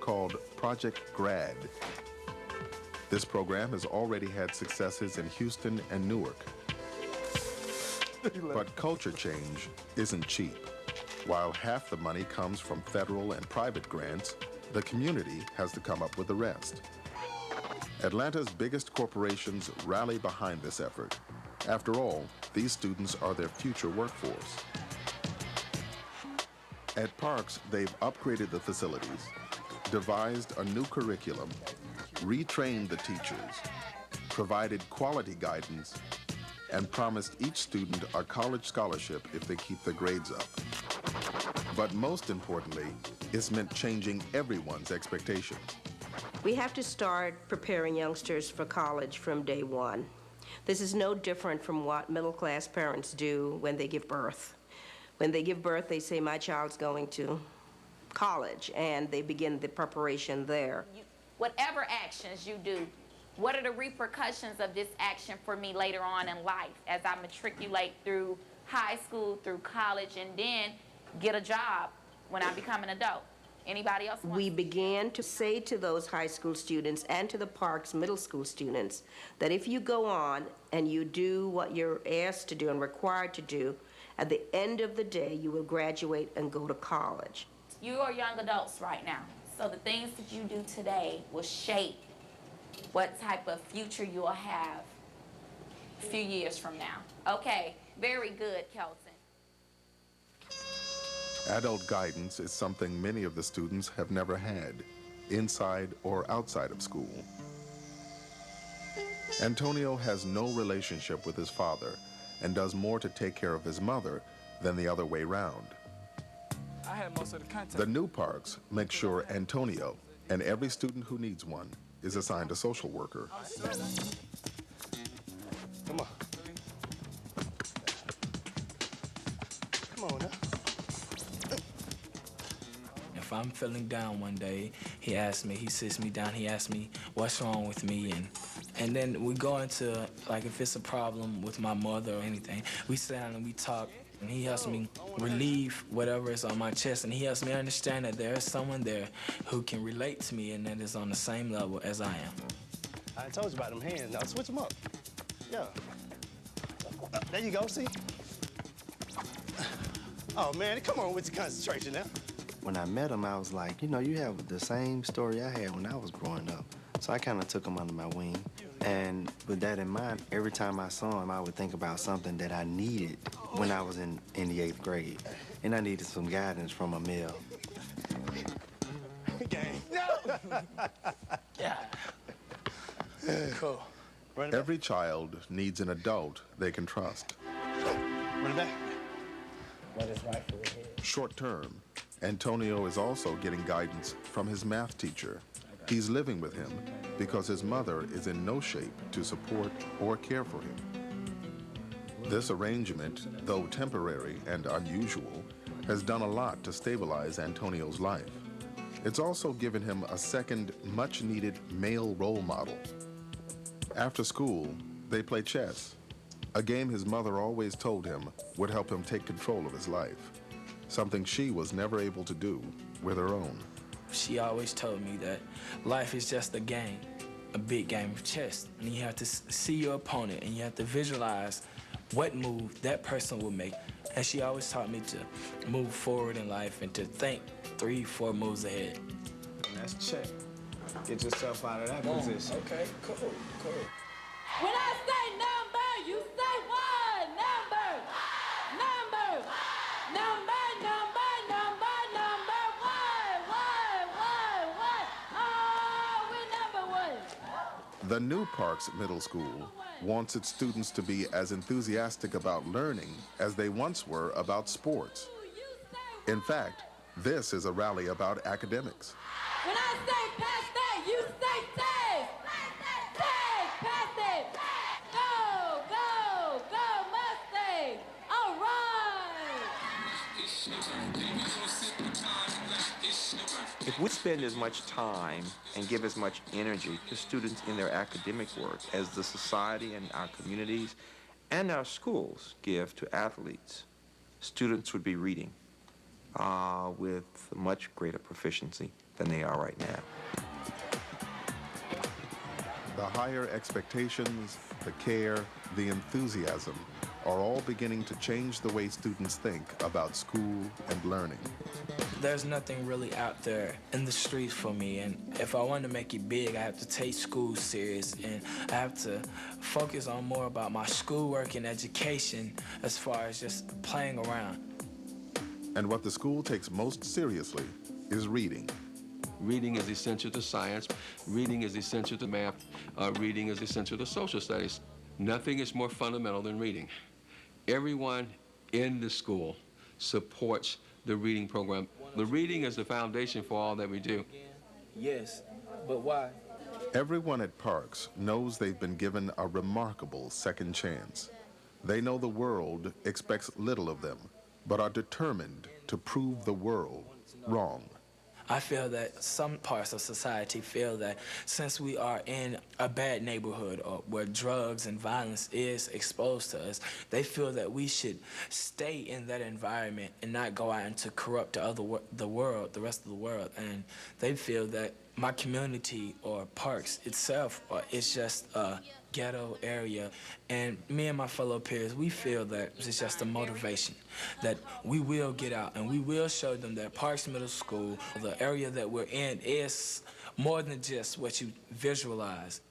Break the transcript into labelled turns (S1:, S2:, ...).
S1: called Project Grad. This program has already had successes in Houston and Newark. But culture change isn't cheap. While half the money comes from federal and private grants, the community has to come up with the rest. Atlanta's biggest corporations rally behind this effort. After all, these students are their future workforce. At Parks, they've upgraded the facilities, devised a new curriculum, retrained the teachers, provided quality guidance, and promised each student a college scholarship if they keep their grades up. But most importantly, it's meant changing everyone's expectations.
S2: We have to start preparing youngsters for college from day one. This is no different from what middle-class parents do when they give birth. When they give birth, they say, my child's going to college, and they begin the preparation there.
S3: Whatever actions you do, what are the repercussions of this action for me later on in life as I matriculate through high school, through college, and then get a job when I become an adult? Anybody else want?
S2: We began to say to those high school students and to the Parks middle school students that if you go on and you do what you're asked to do and required to do, at the end of the day, you will graduate and go to college.
S3: You are young adults right now, so the things that you do today will shape what type of future you will have a few years from now. Okay, very good, Kelton.
S1: Adult guidance is something many of the students have never had, inside or outside of school. Antonio has no relationship with his father and does more to take care of his mother than the other way round.
S4: I had most of the contact.
S1: The new Parks make sure Antonio and every student who needs one is assigned a social worker.
S5: Come on. Come on now.
S4: If I'm feeling down one day, he sits me down, he asks me what's wrong with me, and then we go into, like, if it's a problem with my mother or anything, we sit down and we talk, and he helps me relieve whatever is on my chest, and he helps me understand that there is someone there who can relate to me and that is on the same level as I am.
S5: I told you about them hands. Now switch them up. Yeah. There you go, see? Oh, man, come on with your concentration now. When I met him, I was like, you know, you have the same story I had when I was growing up. So I kind of took him under my wing. And with that in mind, every time I saw him, I would think about something that I needed when I was in the 8th grade. And I needed some guidance from a male. Gang. No!
S4: Yeah. Cool.
S1: Every child needs an adult they can trust.
S5: Run it back.
S4: What is right for your head?
S1: Short term, Antonio is also getting guidance from his math teacher. He's living with him because his mother is in no shape to support or care for him. This arrangement, though temporary and unusual, has done a lot to stabilize Antonio's life. It's also given him a second, much-needed male role model. After school, they play chess, a game his mother always told him would help him take control of his life, something she was never able to do with her own.
S4: She always told me that life is just a game, a big game of chess. And you have to see your opponent and you have to visualize what move that person will make. And she always taught me to move forward in life and to think 3, 4 moves ahead.
S6: And that's check. Get yourself out of that position.
S4: Okay, cool.
S3: When I say number, you say what? Number, number, number. Oh, we're number 1.
S1: The new Parks Middle School wants its students to be as enthusiastic about learning as they once were about sports. In fact, this is a rally about academics.
S3: When I say pass that, you say take. Take, pass it. Go, go, go, Mustang. All right.
S7: If we spend as much time and give as much energy to students in their academic work as the society and our communities and our schools give to athletes, students would be reading with much greater proficiency than they are right now.
S1: The higher expectations, the care, the enthusiasm are all beginning to change the way students think about school and learning.
S4: There's nothing really out there in the streets for me, and if I want to make it big, I have to take school serious, and I have to focus on more about my schoolwork and education as far as just playing around.
S1: And what the school takes most seriously is reading.
S8: Reading is essential to science. Reading is essential to math. Reading is essential to social studies. Nothing is more fundamental than reading. Everyone in the school supports the reading program. The reading is the foundation for all that we do.
S4: Yes, but why?
S1: Everyone at Parks knows they've been given a remarkable second chance. They know the world expects little of them, but are determined to prove the world wrong.
S4: I feel that some parts of society feel that since we are in a bad neighborhood or where drugs and violence is exposed to us, they feel that we should stay in that environment and not go out into corrupt the rest of the world. And they feel that my community or Parks itself is just a ghetto area, and me and my fellow peers, we feel that it's just a motivation that we will get out and we will show them that Parks Middle School, the area that we're in, is more than just what you visualize.